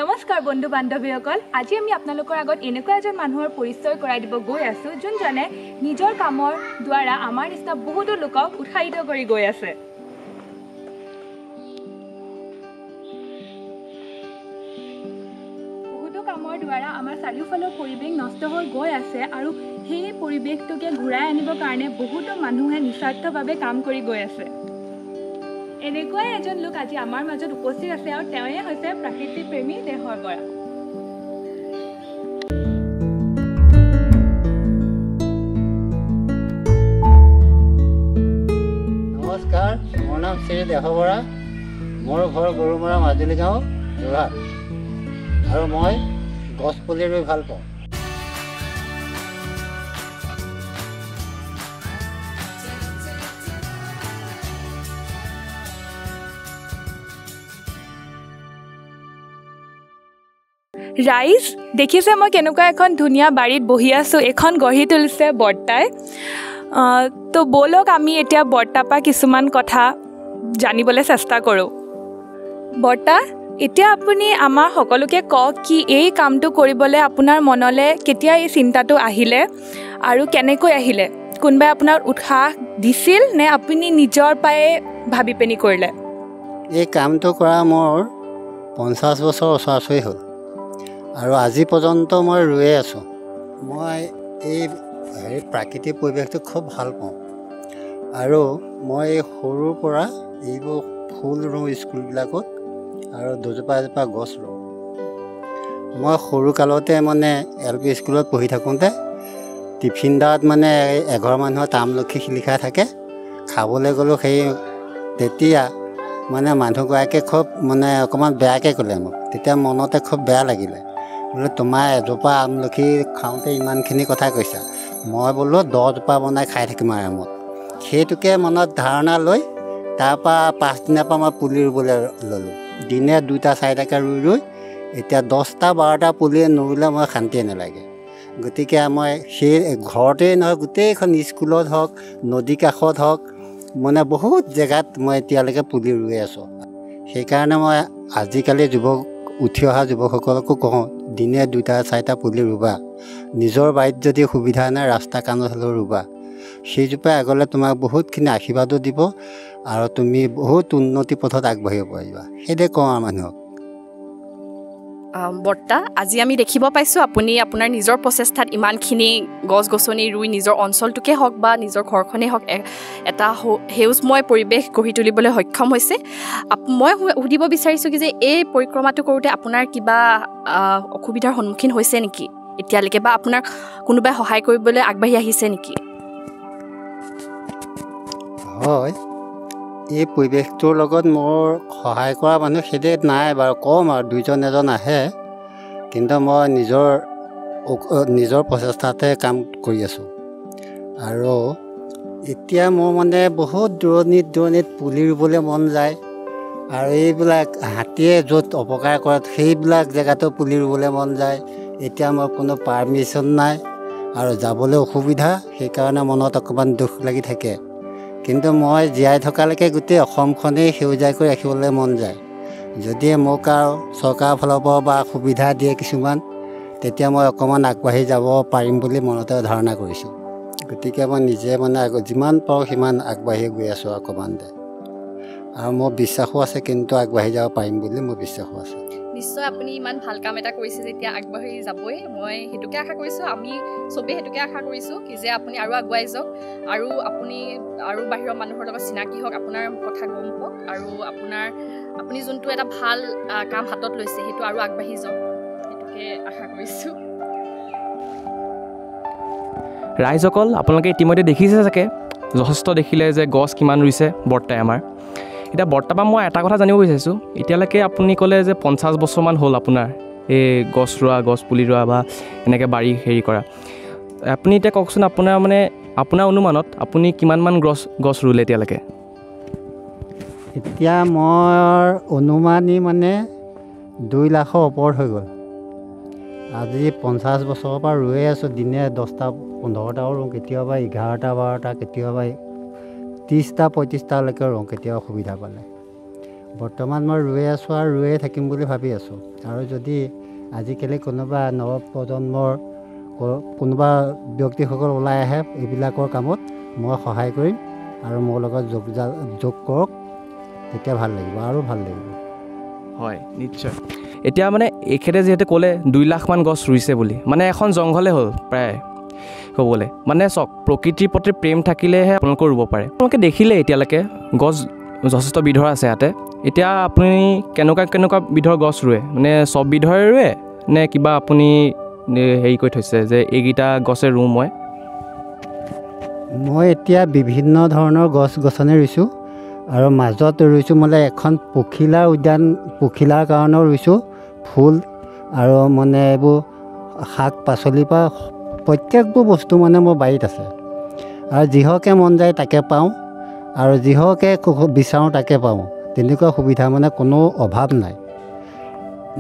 নমস্কাৰ বন্ধু বান্ধৱীসকল, আজি আমি আপোনালোকৰ আগত এনেকুৱা এজন মানুহৰ পৰিচয় কৰাই দিব গৈ আছো যোনজনে নিজৰ কামৰ দ্বাৰা আমাৰ নিচিনা বহুতো লোকক উৎসাহিত কৰি গৈ আছে। বহুতো কামৰ দ্বাৰা আমাৰ চাৰিওফালৰ পৰিৱেশ নষ্ট হৈ গৈ আছে আৰু সেই পৰিৱেশটোকে ঘূৰাই আনিবৰ কাৰণে বহুতো মানুহে নিস্বাৰ্থভাৱে কাম কৰি গৈ আছে। এনেকুৱাই এজন লোক আজি আমাৰ মাজত উপস্থিত আছে আৰু তেওঁৱে হৈছে প্ৰাকৃতিক প্ৰেমী দেহৰ বৰা। নমস্কাৰ, মোৰ নাম শ্ৰী দেহ বৰা। মোৰ ঘৰ গৰুমৰা মাজুলী গাঁও যোৰহাট আৰু মই গছ পুলি ৰুই ভাল পাওঁ। ৰাইজ দেখিছে মই কেনেকুৱা এখন ধুনীয়া বাৰীত বহি আছোঁ, এখন গঢ়ি তুলিছে বৰ্তাই। তো ব'লক আমি এতিয়া বৰ্তাৰ পৰা কিছুমান কথা জানিবলৈ চেষ্টা কৰোঁ। বৰ্তা, এতিয়া আপুনি আমাৰ সকলোকে কওক কি এই কামটো কৰিবলৈ আপোনাৰ মনলৈ কেতিয়া এই চিন্তাটো আহিলে আৰু কেনেকৈ আহিলে? কোনোবাই আপোনাৰ উৎসাহ দিছিল নে আপুনি নিজৰ পৰাই ভাবি পিনি কৰিলে? এই কামটো কৰা মোৰ 50 বছৰ ওচৰা-ওচৰি হ'ল আৰু আজি পৰ্যন্ত মই ৰুয়ে আছোঁ। মই এই প্ৰাকৃতিক পৰিৱেশটো খুব ভাল পাওঁ আৰু মই সৰুৰ পৰা এইবোৰ ফুল ৰুওঁ স্কুলবিলাকত আৰু দুজোপা এজোপা গছ ৰুওঁ। মই সৰুকালতে LP স্কুলত পঢ়ি থাকোঁতে টিফিনদাত এঘৰ মানুহৰ তামলখি শিলিখা থাকে, খাবলৈ গ'লোঁ। সেই তেতিয়া মানুহগৰাকীয়ে খুব অকণমান বেয়াকৈ ক'লে মোক। তেতিয়া মনতে খুব বেয়া লাগিলে, বোলে তোমাৰ এজোপা আমলখি খাওঁতে ইমানখিনি কথা কৈছা, মই বোলো 10 জোপা বনাই খাই থাকিম আৰামত। সেইটোকে মনত ধাৰণা লৈ তাৰপৰা 5 দিনৰ পৰা মই পুলি ৰুবলৈ ল'লোঁ। দিনে 2-4টাকৈ ৰুই এতিয়া 10-12টা পুলি নৰুলে মই শান্তিয়ে নালাগে। গতিকে মই সেই ঘৰতেই নহয়, গোটেইখন স্কুলত হওক, নদী কাষত হওক, বহুত জেগাত মই এতিয়ালৈকে পুলি ৰুই আছোঁ। সেইকাৰণে মই আজিকালি উঠি অহা যুৱকসকলকো কওঁ, দিনে 2-4টা পুলি ৰুবা। নিজৰ বাৰীত যদি সুবিধা নাই, ৰাস্তা কাণত হ'লেও ৰুবা। সেইজোপাই আগলৈ তোমাক বহুতখিনি আশীৰ্বাদো দিব আৰু তুমি বহুত উন্নতি পথত আগবাঢ়িব পাৰিবা। সেইদৰে কওঁ আৰু মানুহক। বৰ্তা, আজি আমি দেখিব পাইছোঁ আপুনি আপোনাৰ নিজৰ প্ৰচেষ্টাত ইমানখিনি গছ গছনি ৰুই নিজৰ অঞ্চলটোকে হওক বা নিজৰ ঘৰখনেই হওক এটা সেউজময় পৰিৱেশ গঢ়ি তুলিবলৈ সক্ষম হৈছে। মই সুধিব বিচাৰিছোঁ কি যে এই পৰিক্ৰমাটো কৰোঁতে আপোনাৰ কিবা অসুবিধাৰ সন্মুখীন হৈছে নেকি এতিয়ালৈকে, বা আপোনাৰ কোনোবাই সহায় কৰিবলৈ আগবাঢ়ি আহিছে নেকি? হয়, এই পৰিৱেশটোৰ লগত মোৰ সহায় কৰা মানুহ সেইদৰে নাই বাৰু, কম আৰু 2-এজন আহে। কিন্তু মই নিজৰ প্ৰচেষ্টাতে কাম কৰি আছোঁ। আৰু এতিয়া মোৰ বহুত দূৰণিত পুলি ৰুবলৈ মন যায় আৰু এইবিলাক হাতীয়ে য'ত অপকাৰ কৰে সেইবিলাক জেগাতো পুলি ৰুবলৈ মন যায়। এতিয়া মোৰ কোনো পাৰ্মিশ্যন নাই আৰু যাবলৈ অসুবিধা, সেইকাৰণে মনত অকণমান দুখ লাগি থাকে। কিন্তু মই জীয়াই থকালৈকে গোটেই অসমখনেই সেউজীয়া কৰি ৰাখিবলৈ মন যায়। যদি মোক আৰু চৰকাৰৰ ফালৰ পৰা বা সুবিধা দিয়ে কিছুমান, তেতিয়া মই অকণমান আগবাঢ়ি যাব পাৰিম বুলি মনতে ধাৰণা কৰিছোঁ। গতিকে মই নিজে যিমান পাৰোঁ সিমান আগবাঢ়ি গৈ আছোঁ অকণমানতে, আৰু মোৰ বিশ্বাসো আছে কিন্তু আগবাঢ়ি যাব পাৰিম বুলি মোৰ বিশ্বাসো আছে। নিশ্চয় আপুনি ইমান ভাল কাম এটা কৰিছে যেতিয়া আগবাঢ়ি যাবই, মই সেইটোকে আশা কৰিছোঁ। আমি চবেই সেইটোকে আশা কৰিছোঁ কি যে আপুনি আৰু আগুৱাই যাওক আৰু আপুনি আৰু বাহিৰৰ মানুহৰ লগত চিনাকি হওক, আপোনাৰ কথা গম পাওক আৰু আপুনি যোনটো এটা ভাল কাম হাতত লৈছে সেইটো আৰু আগবাঢ়ি যাওক, সেইটোকে আশা কৰিছোঁ। ৰাইজসকল, আপোনালোকে ইতিমধ্যে দেখিছে চাগে, যথেষ্ট দেখিলে যে গছ কিমান ৰুইছে বৰ্তাই আমাৰ। এতিয়া বৰ্তাৰ পৰা মই এটা কথা জানিব বিচাৰিছোঁ, এতিয়ালৈকে আপুনি ক'লে যে 50 বছৰমান হ'ল আপোনাৰ এই গছ ৰোৱা, গছ পুলি ৰোৱা বা এনেকৈ বাৰী হেৰি কৰা। আপুনি এতিয়া কওকচোন, আপোনাৰ অনুমানত আপুনি কিমানমান গছ ৰুলে এতিয়ালৈকে? এতিয়া মোৰ অনুমানী 2 লাখৰ ওপৰত হৈ গ'ল। আজি 50 বছৰৰ পৰা ৰুয়ে আছোঁ। দিনে 10-15টাও ৰুওঁ, কেতিয়াবা 11-12টা, কেতিয়াবা 30-35টালৈকে ৰুওঁ কেতিয়াবা সুবিধা পালে। বৰ্তমান মই ৰুই আছোঁ আৰু ৰুয়ে থাকিম বুলি ভাবি আছোঁ। আৰু যদি আজিকালি কোনোবা নৱপ্ৰজন্মৰ কোনোবা ব্যক্তিসকল ওলাই আহে এইবিলাকৰ কামত, মই সহায় কৰিম আৰু মোৰ লগত যোগ কৰক, তেতিয়া ভাল লাগিব আৰু ভাল লাগিব। হয়, নিশ্চয়। এতিয়া মানে এখেতে যিহেতু ক'লে 2 লাখমান গছ ৰুইছে বুলি, মানে এখন জংঘলে হ'ল প্ৰায় ক'বলৈ। মানে চাওক, প্ৰকৃতিৰ প্ৰতি প্ৰেম থাকিলেহে আপোনালোকে ৰুব পাৰে। আপোনালোকে দেখিলে এতিয়ালৈকে গছ যথেষ্ট বিধৰ আছে ইয়াতে। এতিয়া আপুনি কেনেকুৱা বিধৰ গছ ৰুৱে? মানে চব বিধৰে ৰুৱে নে কিবা আপুনি হেৰি কৰি থৈছে যে এইকেইটা গছে ৰুওঁ মই এতিয়া বিভিন্ন ধৰণৰ গছ গছনি ৰুইছোঁ আৰু মাজত ৰুইছোঁ মানে এখন পখিলাৰ উদ্যান, পখিলাৰ কাৰণেও ৰুইছোঁ ফুল আৰু মানে এইবোৰ শাক পাচলিৰ পৰা প্ৰত্যেকবোৰ বস্তু মানে মোৰ বাৰীত আছে। আৰু যিহকে মন যায় তাকে পাওঁ আৰু যিহকে বিচাৰোঁ তাকে পাওঁ, তেনেকুৱা সুবিধা মানে কোনো অভাৱ নাই।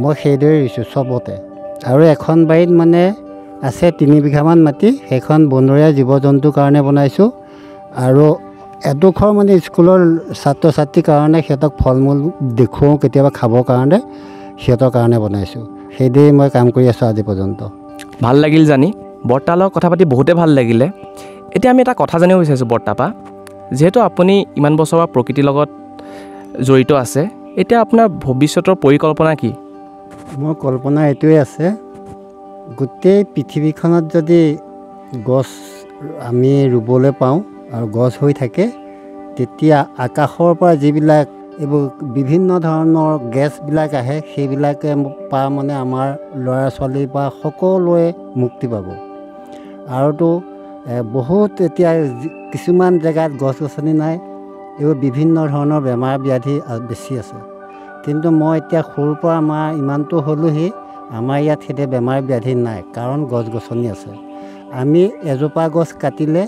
মই সেইদৰে ৰুইছোঁ চবতে। আৰু এখন বাৰীত মানে আছে 3 বিঘামান মাটি, সেইখন বনৰীয়া জীৱ জন্তুৰ কাৰণে বনাইছোঁ। আৰু এডোখৰ মানে স্কুলৰ ছাত্ৰ ছাত্ৰীৰ কাৰণে সিহঁতক ফল মূল দেখুৱাওঁ কেতিয়াবা খাবৰ কাৰণে, সিহঁতৰ কাৰণে বনাইছোঁ। সেইদৰে মই কাম কৰি আছোঁ আজি পৰ্যন্ত। ভাল লাগিল জানি। বৰ্তাৰ লগত কথা পাতি বহুতে ভাল লাগিলে। এতিয়া আমি এটা কথা জানিব বিচাৰিছোঁ বৰ্তাৰ পৰা, যিহেতু আপুনি ইমান বছৰৰ প্ৰকৃতিৰ লগত জড়িত আছে, এতিয়া আপোনাৰ ভৱিষ্যতৰ পৰিকল্পনা কি? মোৰ কল্পনা এইটোৱে আছে, গোটেই পৃথিৱীখনত যদি গছ আমি ৰুবলৈ পাওঁ আৰু গছ হৈ থাকে, তেতিয়া আকাশৰ পৰা যিবিলাক এইবোৰ বিভিন্ন ধৰণৰ গেছবিলাক আহে, সেইবিলাকে পৰা মানে আমাৰ ল'ৰা ছোৱালীৰ পৰা সকলোৱে মুক্তি পাব। আৰুতো বহুত এতিয়া কিছুমান জেগাত গছ গছনি নাই, এইবোৰ বিভিন্ন ধৰণৰ বেমাৰ ব্যাধি বেছি আছে। কিন্তু মই এতিয়া সৰুৰ পৰা আমাৰ ইমানটো হ'লোহি, আমাৰ ইয়াত সেইদৰে বেমাৰ ব্যাধি নাই, কাৰণ গছ গছনি আছে। আমি এজোপা গছ কাটিলে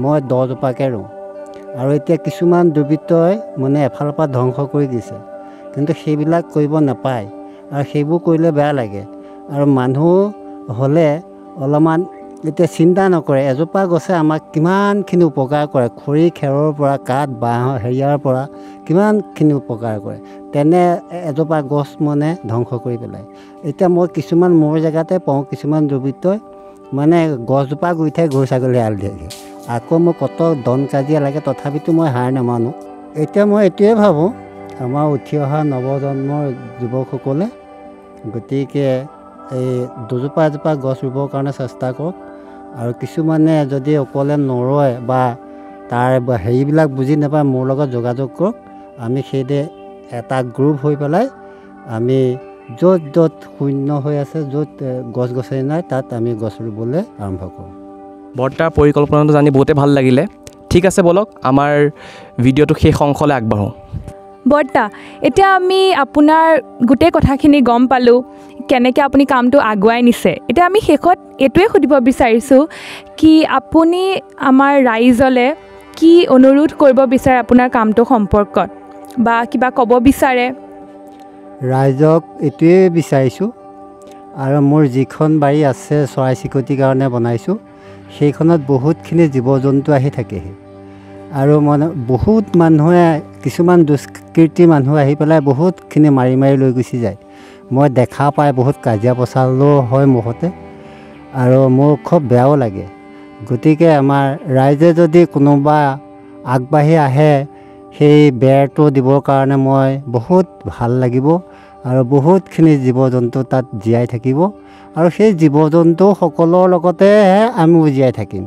মই 10 জোপাকৈ ৰুওঁ। আৰু এতিয়া কিছুমান দুৰ্বৃত্তই মানে এফালৰ পৰা ধ্বংস কৰি দিছে, কিন্তু সেইবিলাক কৰিব নাপায় আৰু সেইবোৰ কৰিলে বেয়া লাগে। আৰু মানুহ হ'লে অলপমান এতিয়া চিন্তা নকৰে, এজোপা গছে আমাক কিমানখিনি উপকাৰ কৰে, খৰি খেৰৰ পৰা কাঠ বাঁহ হেৰিয়াৰ পৰা কিমানখিনি উপকাৰ কৰে, তেনে এজোপা গছ মানে ধ্বংস কৰি পেলায়। এতিয়া মই কিছুমান মোৰ জেগাতে পাওঁ, কিছুমান দুৰ্বৃত্তই মানে গছজোপা গুৰি ঠাই গৰু ছাগলী এৰাল দিয়েগৈ। আকৌ মোৰ কত দন কাজিয়া লাগে, তথাপিতো মই হাৰ নামানো। এতিয়া মই এইটোৱে ভাবোঁ, আমাৰ উঠি অহা নৱজন্মৰ যুৱকসকলে গতিকে এই দুজোপা এজোপা গছ ৰুবৰ কাৰণে চেষ্টা কৰক। আৰু কিছুমানে যদি অকলে নৰয় বা তাৰ হেৰিবিলাক বুজি নাপায়, মোৰ লগত যোগাযোগ কৰক। আমি সেইদৰে এটা গ্ৰুপ হৈ পেলাই আমি য'ত য'ত শূন্য হৈ আছে, য'ত গছ গছনি নাই, তাত আমি গছ ৰুবলৈ আৰম্ভ কৰোঁ। বৰ্তাৰ পৰিকল্পনাটো জানি বহুতে ভাল লাগিলে। ঠিক আছে, বলক আমাৰ ভিডিঅ'টো শেষ অংশলৈ আগবাঢ়োঁ। বৰ্তা, এতিয়া আমি আপোনাৰ গোটেই কথাখিনি গম পালোঁ, কেনেকৈ আপুনি কামটো আগুৱাই নিছে। এতিয়া আমি শেষত এইটোৱে সুধিব বিচাৰিছোঁ কি আপুনি আমাৰ ৰাইজলৈ কি অনুৰোধ কৰিব বিচাৰে আপোনাৰ কামটো সম্পৰ্কত, বা কিবা ক'ব বিচাৰে? ৰাইজক এইটোৱে বিচাৰিছোঁ, আৰু মোৰ যিখন বাৰী আছে চৰাই চিৰিকটিৰ কাৰণে বনাইছোঁ, সেইখনত বহুতখিনি জীৱ জন্তু আহি থাকেহি। আৰু মানে বহুত মানুহে, কিছুমান দুষ্কৃতি মানুহ আহি পেলাই বহুতখিনি মাৰি মাৰি লৈ গুচি যায়। মই দেখা পাই বহুত কাজিয়া পচালো হয় মোৰ সৈতে, আৰু মোৰ খুব বেয়াও লাগে। গতিকে আমাৰ ৰাইজে যদি কোনোবা আগবাঢ়ি আহে, সেই বেৰটো দিবৰ কাৰণে মই বহুত ভাল লাগিব। আৰু বহুতখিনি জীৱ জন্তু তাত জীয়াই থাকিব, আৰু সেই জীৱ জন্তু সকলৰ লগতেহে আমি জীয়াই থাকিম।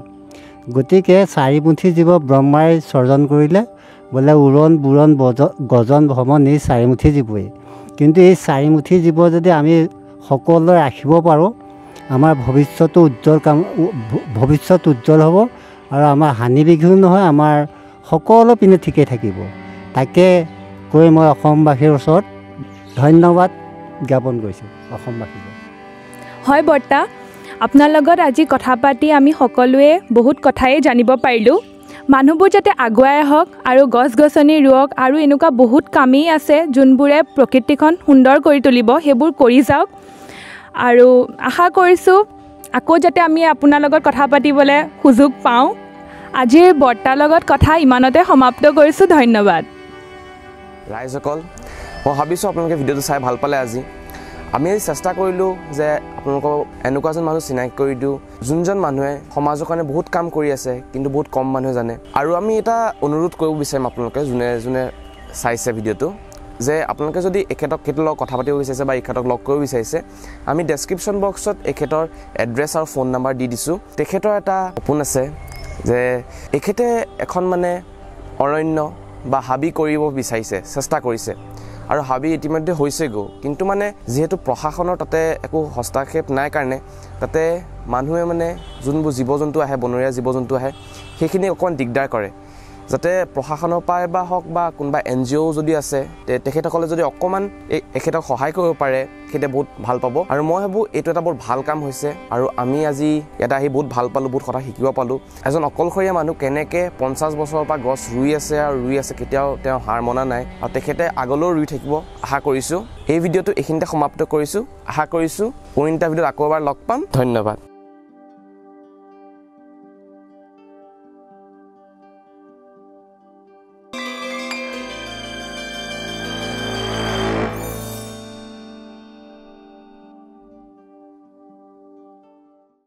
গতিকে 4 মুঠি জীৱ ব্ৰহ্মাই সৰ্জন কৰিলে, বোলে উৰণ বুৰণ গজন ভ্ৰমণ এই 4 মুঠি জীৱই। কিন্তু এই 4 মুঠি জীৱ যদি আমি সকলোৱে ৰাখিব পাৰোঁ, আমাৰ ভৱিষ্যত উজ্জ্বল হ'ব, আৰু আমাৰ হানি বিঘিনি নহয়, আমাৰ সকলো পিনে ঠিকেই থাকিব। তাকে কৈ মই অসমবাসীৰ ওচৰত ধন্যবাদ জ্ঞাপন কৰিছোঁ। অসমবাসীক হয় বৰ্তা, আপোনাৰ লগত আজি কথা পাতি আমি সকলোৱে বহুত কথাই জানিব পাৰিলোঁ। মানুহবোৰ যাতে আগুৱাই আহক আৰু গছ গছনি ৰুৱক, আৰু এনেকুৱা বহুত কামেই আছে যোনবোৰে প্ৰকৃতিখন সুন্দৰ কৰি তুলিব, সেইবোৰ কৰি যাওক। আৰু আশা কৰিছোঁ আকৌ যাতে আমি আপোনাৰ লগত কথা পাতিবলৈ সুযোগ পাওঁ। আজিৰ বৰ্তাৰ লগত কথা ইমানতে সমাপ্ত কৰিছোঁ। ধন্যবাদ। ৰাইজসকল, মই ভাবিছোঁ আপোনালোকে ভিডিঅ'টো চাই ভাল পালে আজি আমি চেষ্টা কৰিলোঁ যে আপোনালোকক এনেকুৱা এজন মানুহ চিনাকি কৰি দিওঁ যোনজন মানুহে সমাজৰ কাৰণে বহুত কাম কৰি আছে কিন্তু বহুত কম মানুহে জানে আৰু আমি এটা অনুৰোধ কৰিব বিচাৰিম আপোনালোকে যোনে যোনে চাইছে ভিডিঅ'টো যে আপোনালোকে যদি এখেতৰ লগত কথা পাতিব বিচাৰিছে বা এখেতক লগ কৰিব বিচাৰিছে আমি ডেছক্ৰিপশ্যন বক্সত এখেতৰ এড্ৰেছ আৰু ফোন নাম্বাৰ দি দিছোঁ তেখেতৰ এটা সপোন আছে যে এখেতে এখন মানে অৰণ্য বা হাবি কৰিব বিচাৰিছে চেষ্টা কৰিছে আৰু হাবি ইতিমধ্যে হৈছেগৈ কিন্তু মানে যিহেতু প্ৰশাসনৰ তাতে একো হস্তক্ষেপ নাই কাৰণে তাতে মানুহে মানে যোনবোৰ জীৱ জন্তু আহে বনৰীয়া জীৱ জন্তু আহে সেইখিনি অকণমান দিগদাৰ কৰে যাতে প্ৰশাসনৰ পৰাই বা হওক বা কোনোবা NGO যদি আছে তেখেতসকলে যদি অকণমান এখেতক সহায় কৰিব পাৰে সেইতে বহুত ভাল পাব আৰু মই ভাবোঁ এইটো এটা বহুত ভাল কাম হৈছে আৰু আমি আজি ইয়াতে আহি বহুত ভাল পালোঁ বহুত কথা শিকিব পালোঁ এজন অকলশৰীয়া মানুহ কেনেকৈ 50 বছৰৰ পৰা গছ ৰুই আছে কেতিয়াও তেওঁ হাৰ মনা নাই আৰু তেখেতে আগলৈও ৰুই থাকিব আশা কৰিছোঁ এই ভিডিঅ'টো এইখিনিতে সমাপ্ত কৰিছোঁ আশা কৰিছোঁ পুৰণিটা ভিডিঅ'ত আকৌ এবাৰ লগ পাম ধন্যবাদ